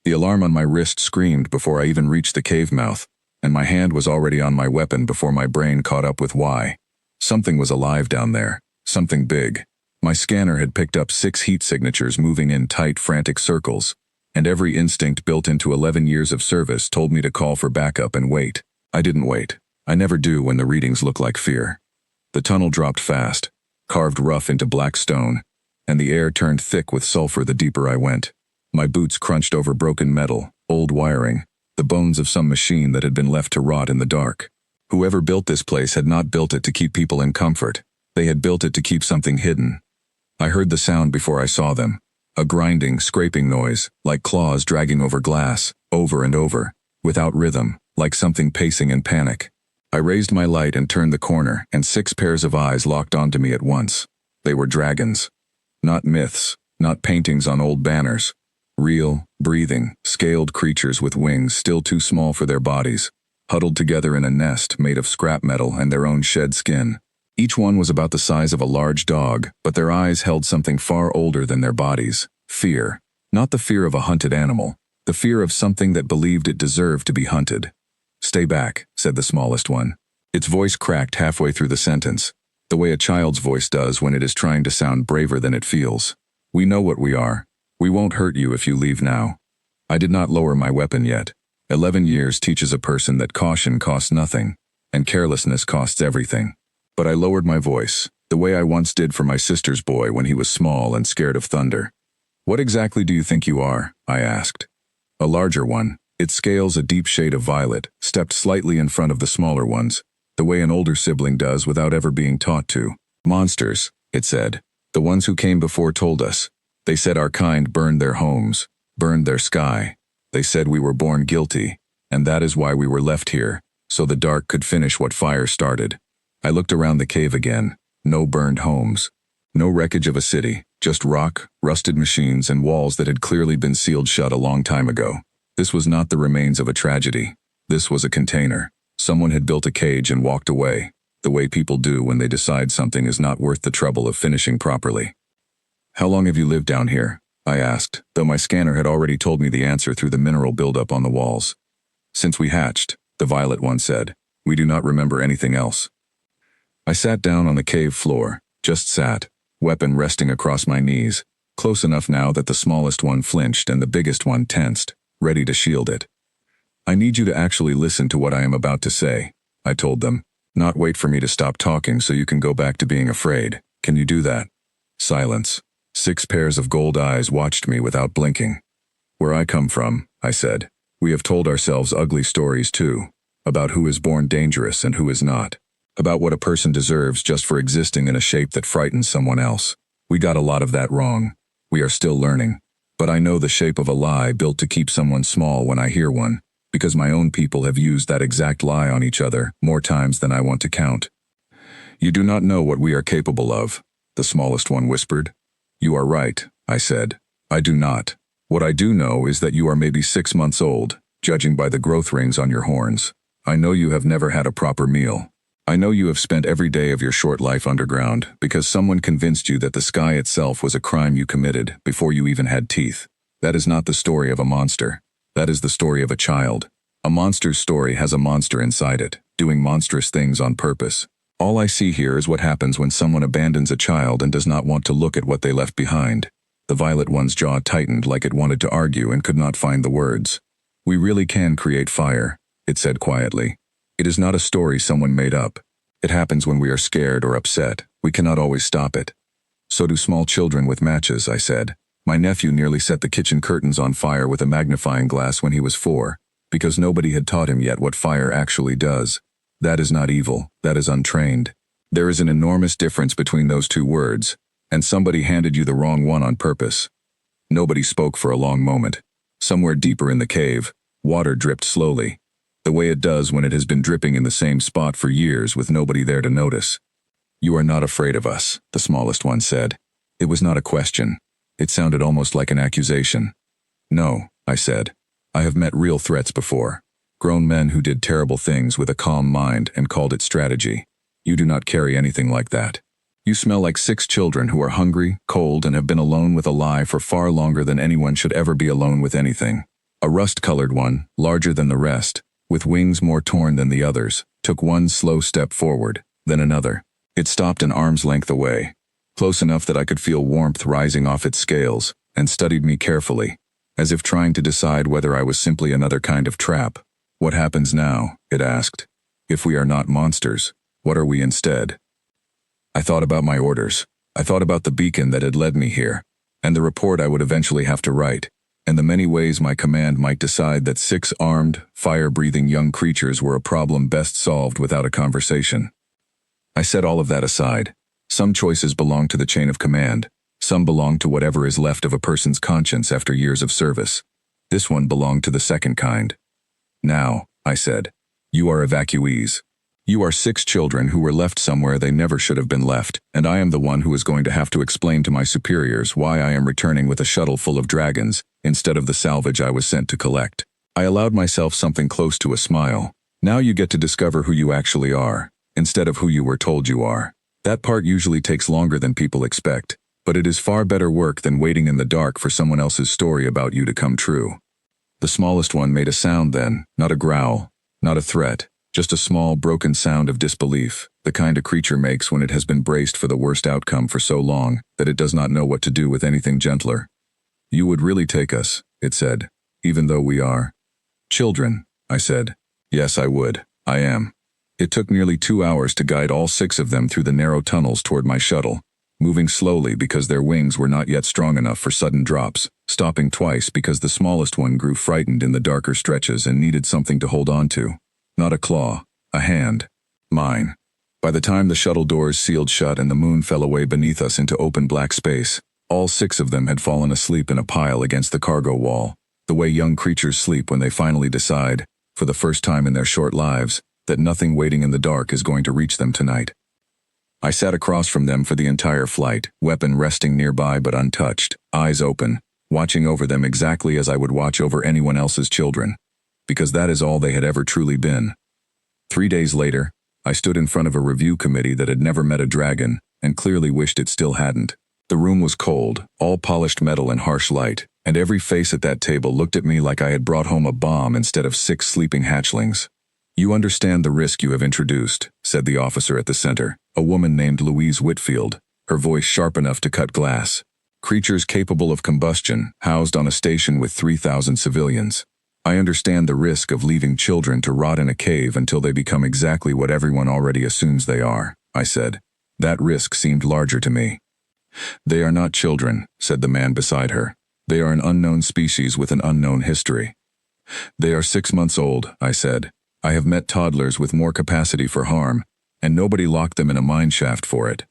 The alarm on my wrist screamed before I even reached the cave mouth, and my hand was already on my weapon before my brain caught up with why. Something was alive down there, something big. My scanner had picked up 6 heat signatures moving in tight, frantic circles, and every instinct built into 11 years of service told me to call for backup and wait. I didn't wait. I never do when the readings look like fear. The tunnel dropped fast, carved rough into black stone, and the air turned thick with sulfur the deeper I went. My boots crunched over broken metal, old wiring, the bones of some machine that had been left to rot in the dark. Whoever built this place had not built it to keep people in comfort. They had built it to keep something hidden. I heard the sound before I saw them. A grinding, scraping noise, like claws dragging over glass, over and over, without rhythm, like something pacing in panic. I raised my light and turned the corner, and 6 pairs of eyes locked onto me at once. They were dragons. Not myths, not paintings on old banners. Real, breathing, scaled creatures with wings still too small for their bodies, huddled together in a nest made of scrap metal and their own shed skin. Each one was about the size of a large dog, but their eyes held something far older than their bodies. Fear. Not the fear of a hunted animal, the fear of something that believed it deserved to be hunted. "Stay back," said the smallest one. Its voice cracked halfway through the sentence, the way a child's voice does when it is trying to sound braver than it feels. "We know what we are. We won't hurt you if you leave now." I did not lower my weapon yet. 11 years teaches a person that caution costs nothing, and carelessness costs everything. But I lowered my voice, the way I once did for my sister's boy when he was small and scared of thunder. "What exactly do you think you are?" I asked. A larger one, its scales a deep shade of violet, stepped slightly in front of the smaller ones, the way an older sibling does without ever being taught to. "Monsters," it said. "The ones who came before told us. They said our kind burned their homes, burned their sky. They said we were born guilty, and that is why we were left here, so the dark could finish what fire started." I looked around the cave again. No burned homes. No wreckage of a city, just rock, rusted machines, and walls that had clearly been sealed shut a long time ago. This was not the remains of a tragedy. This was a container. Someone had built a cage and walked away, the way people do when they decide something is not worth the trouble of finishing properly. "How long have you lived down here?" I asked, though my scanner had already told me the answer through the mineral buildup on the walls. "Since we hatched," the violet one said. "We do not remember anything else." I sat down on the cave floor, just sat, weapon resting across my knees, close enough now that the smallest one flinched and the biggest one tensed, ready to shield it. "I need you to actually listen to what I am about to say," I told them, "not wait for me to stop talking so you can go back to being afraid. Can you do that?" Silence. 6 pairs of gold eyes watched me without blinking. "Where I come from," I said, "we have told ourselves ugly stories too, about who is born dangerous and who is not. About what a person deserves just for existing in a shape that frightens someone else. We got a lot of that wrong. We are still learning. But I know the shape of a lie built to keep someone small when I hear one, because my own people have used that exact lie on each other more times than I want to count." "You do not know what we are capable of," the smallest one whispered. "You are right," I said. "I do not. What I do know is that you are maybe 6 months old, judging by the growth rings on your horns. I know you have never had a proper meal. I know you have spent every day of your short life underground because someone convinced you that the sky itself was a crime you committed before you even had teeth. That is not the story of a monster. That is the story of a child. A monster's story has a monster inside it, doing monstrous things on purpose. All I see here is what happens when someone abandons a child and does not want to look at what they left behind." The violet one's jaw tightened like it wanted to argue and could not find the words. "We really can create fire," it said quietly. "It is not a story someone made up. It happens when we are scared or upset. We cannot always stop it." "So do small children with matches," I said. "My nephew nearly set the kitchen curtains on fire with a magnifying glass when he was 4, because nobody had taught him yet what fire actually does. That is not evil, that is untrained. There is an enormous difference between those 2 words, and somebody handed you the wrong one on purpose." Nobody spoke for a long moment. Somewhere deeper in the cave, water dripped slowly, the way it does when it has been dripping in the same spot for years with nobody there to notice. "You are not afraid of us," the smallest one said. It was not a question. It sounded almost like an accusation. "No," I said. "I have met real threats before. Grown men who did terrible things with a calm mind and called it strategy. You do not carry anything like that. You smell like 6 children who are hungry, cold, and have been alone with a lie for far longer than anyone should ever be alone with anything. A rust-colored one, larger than the rest, with wings more torn than the others, took one slow step forward, then another. It stopped an arm's length away, close enough that I could feel warmth rising off its scales, and studied me carefully, as if trying to decide whether I was simply another kind of trap. What happens now? It asked. If we are not monsters, what are we instead? I thought about my orders. I thought about the beacon that had led me here, and the report I would eventually have to write, and the many ways my command might decide that 6 armed, fire-breathing young creatures were a problem best solved without a conversation. I set all of that aside. Some choices belong to the chain of command. Some belong to whatever is left of a person's conscience after years of service. This one belonged to the second kind. Now, I said, you are evacuees. You are 6 children who were left somewhere they never should have been left, and I am the one who is going to have to explain to my superiors why I am returning with a shuttle full of dragons instead of the salvage I was sent to collect. I allowed myself something close to a smile. Now you get to discover who you actually are, instead of who you were told you are. That part usually takes longer than people expect, but it is far better work than waiting in the dark for someone else's story about you to come true. The smallest one made a sound then, not a growl, not a threat, just a small, broken sound of disbelief, the kind a creature makes when it has been braced for the worst outcome for so long that it does not know what to do with anything gentler. You would really take us, it said, even though we are children, I said. Yes, I would. I am. It took nearly 2 hours to guide all 6 of them through the narrow tunnels toward my shuttle, moving slowly because their wings were not yet strong enough for sudden drops, stopping twice because the smallest one grew frightened in the darker stretches and needed something to hold on to. Not a claw, a hand. Mine. By the time the shuttle doors sealed shut and the moon fell away beneath us into open black space, all 6 of them had fallen asleep in a pile against the cargo wall, the way young creatures sleep when they finally decide, for the first time in their short lives, that nothing waiting in the dark is going to reach them tonight. I sat across from them for the entire flight, weapon resting nearby but untouched, eyes open, watching over them exactly as I would watch over anyone else's children, because that is all they had ever truly been. 3 days later, I stood in front of a review committee that had never met a dragon, and clearly wished it still hadn't. The room was cold, all polished metal and harsh light, and every face at that table looked at me like I had brought home a bomb instead of 6 sleeping hatchlings. You understand the risk you have introduced, said the officer at the center, a woman named Louise Whitfield, her voice sharp enough to cut glass. Creatures capable of combustion, housed on a station with 3,000 civilians. I understand the risk of leaving children to rot in a cave until they become exactly what everyone already assumes they are, I said. That risk seemed larger to me. They are not children, said the man beside her. They are an unknown species with an unknown history. They are 6 months old, I said. I have met toddlers with more capacity for harm, and nobody locked them in a mineshaft for it.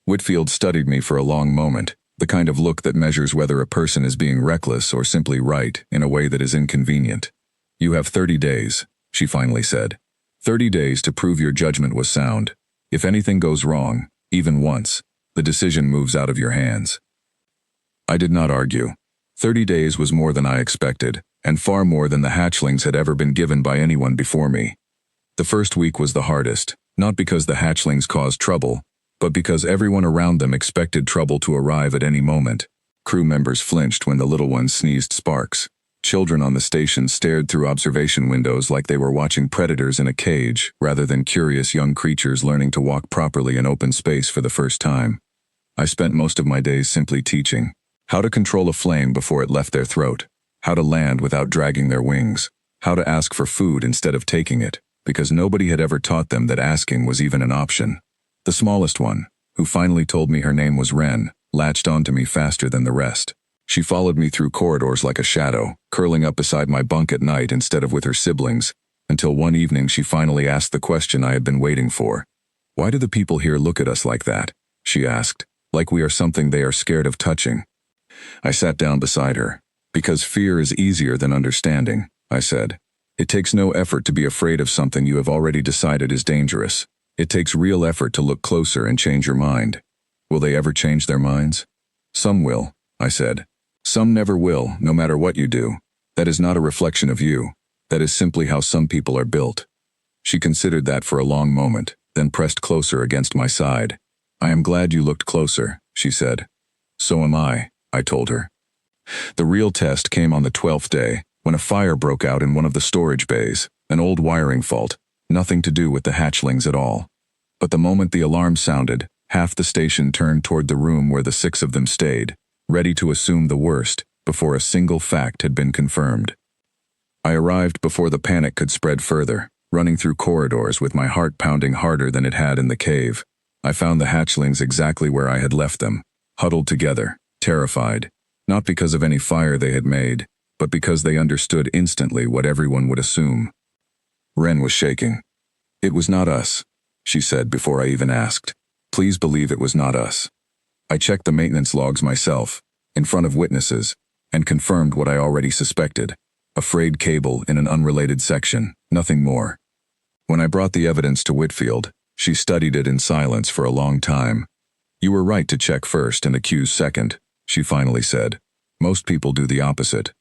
Whitfield studied me for a long moment, the kind of look that measures whether a person is being reckless or simply right in a way that is inconvenient. You have 30 days, she finally said. 30 days to prove your judgment was sound. If anything goes wrong, even once, the decision moves out of your hands. I did not argue. 30 days was more than I expected, and far more than the hatchlings had ever been given by anyone before me. The first week was the hardest, not because the hatchlings caused trouble, but because everyone around them expected trouble to arrive at any moment. Crew members flinched when the little ones sneezed sparks. Children on the station stared through observation windows like they were watching predators in a cage, rather than curious young creatures learning to walk properly in open space for the first time. I spent most of my days simply teaching how to control a flame before it left their throat, how to land without dragging their wings, how to ask for food instead of taking it, because nobody had ever taught them that asking was even an option. The smallest one, who finally told me her name was Wren, latched onto me faster than the rest. She followed me through corridors like a shadow, curling up beside my bunk at night instead of with her siblings, until one evening she finally asked the question I had been waiting for. "Why do the people here look at us like that?" she asked, "like we are something they are scared of touching." I sat down beside her. "Because fear is easier than understanding," I said. "It takes no effort to be afraid of something you have already decided is dangerous. It takes real effort to look closer and change your mind. Will they ever change their minds?" "Some will," I said. "Some never will, no matter what you do. That is not a reflection of you. That is simply how some people are built." She considered that for a long moment, then pressed closer against my side. "I am glad you looked closer," she said. "So am I told her. The real test came on the 12th day, when a fire broke out in one of the storage bays, an old wiring fault, nothing to do with the hatchlings at all. But the moment the alarm sounded, half the station turned toward the room where the 6 of them stayed, ready to assume the worst before a single fact had been confirmed. I arrived before the panic could spread further, running through corridors with my heart pounding harder than it had in the cave. I found the hatchlings exactly where I had left them, huddled together, terrified, not because of any fire they had made, but because they understood instantly what everyone would assume. Wren was shaking. "It was not us," she said before I even asked. "Please believe it was not us." I checked the maintenance logs myself, in front of witnesses, and confirmed what I already suspected. A frayed cable in an unrelated section, nothing more. When I brought the evidence to Whitfield, she studied it in silence for a long time. "You were right to check first and accuse second," she finally said. "Most people do the opposite.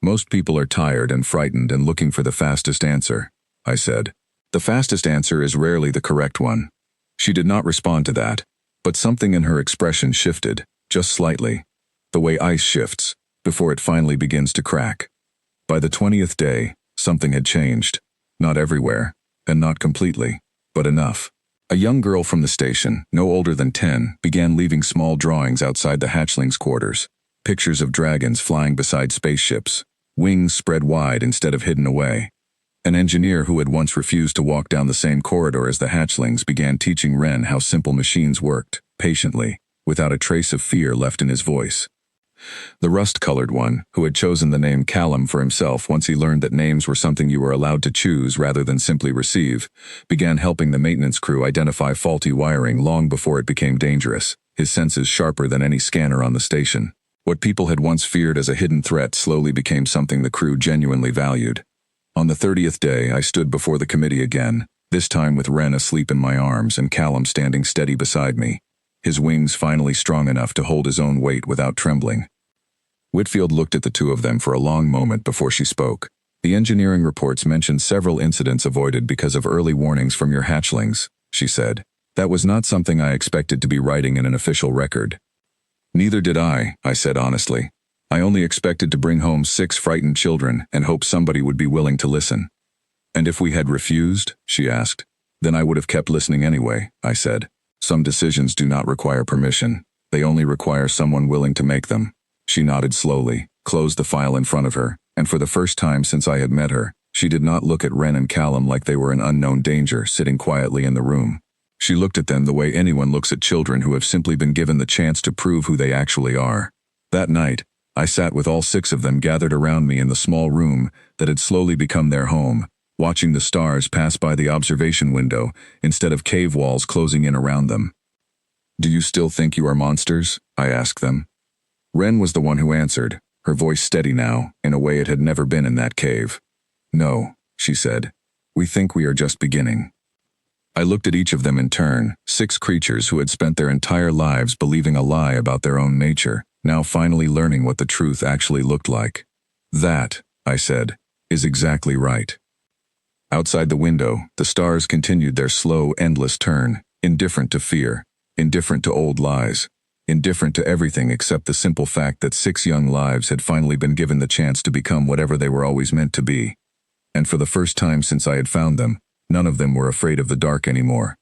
Most people are tired and frightened and looking for the fastest answer," I said. "The fastest answer is rarely the correct one." She did not respond to that, but something in her expression shifted, just slightly, the way ice shifts, before it finally begins to crack. By the 20th day, something had changed. Not everywhere, and not completely, but enough. A young girl from the station, no older than 10, began leaving small drawings outside the hatchlings' quarters. Pictures of dragons flying beside spaceships, wings spread wide instead of hidden away. An engineer who had once refused to walk down the same corridor as the hatchlings began teaching Wren how simple machines worked, patiently, without a trace of fear left in his voice. The rust-colored one, who had chosen the name Callum for himself once he learned that names were something you were allowed to choose rather than simply receive, began helping the maintenance crew identify faulty wiring long before it became dangerous, his senses sharper than any scanner on the station. What people had once feared as a hidden threat slowly became something the crew genuinely valued. On the 30th day, I stood before the committee again, this time with Wren asleep in my arms and Callum standing steady beside me, his wings finally strong enough to hold his own weight without trembling. Whitfield looked at the two of them for a long moment before she spoke. "The engineering reports mentioned several incidents avoided because of early warnings from your hatchlings," she said. "That was not something I expected to be writing in an official record." "Neither did I said honestly. "I only expected to bring home 6 frightened children and hope somebody would be willing to listen." "And if we had refused?" she asked. "Then I would have kept listening anyway," I said. "Some decisions do not require permission. They only require someone willing to make them." She nodded slowly, closed the file in front of her, and for the first time since I had met her, she did not look at Wren and Callum like they were an unknown danger sitting quietly in the room. She looked at them the way anyone looks at children who have simply been given the chance to prove who they actually are. That night, I sat with all 6 of them gathered around me in the small room that had slowly become their home, watching the stars pass by the observation window instead of cave walls closing in around them. "Do you still think you are monsters?" I asked them. Wren was the one who answered, her voice steady now, in a way it had never been in that cave. "No," she said. "We think we are just beginning." I looked at each of them in turn, 6 creatures who had spent their entire lives believing a lie about their own nature, now finally learning what the truth actually looked like. "That," I said, "is exactly right." Outside the window, the stars continued their slow, endless turn, indifferent to fear, indifferent to old lies, indifferent to everything except the simple fact that 6 young lives had finally been given the chance to become whatever they were always meant to be. And for the first time since I had found them, none of them were afraid of the dark anymore.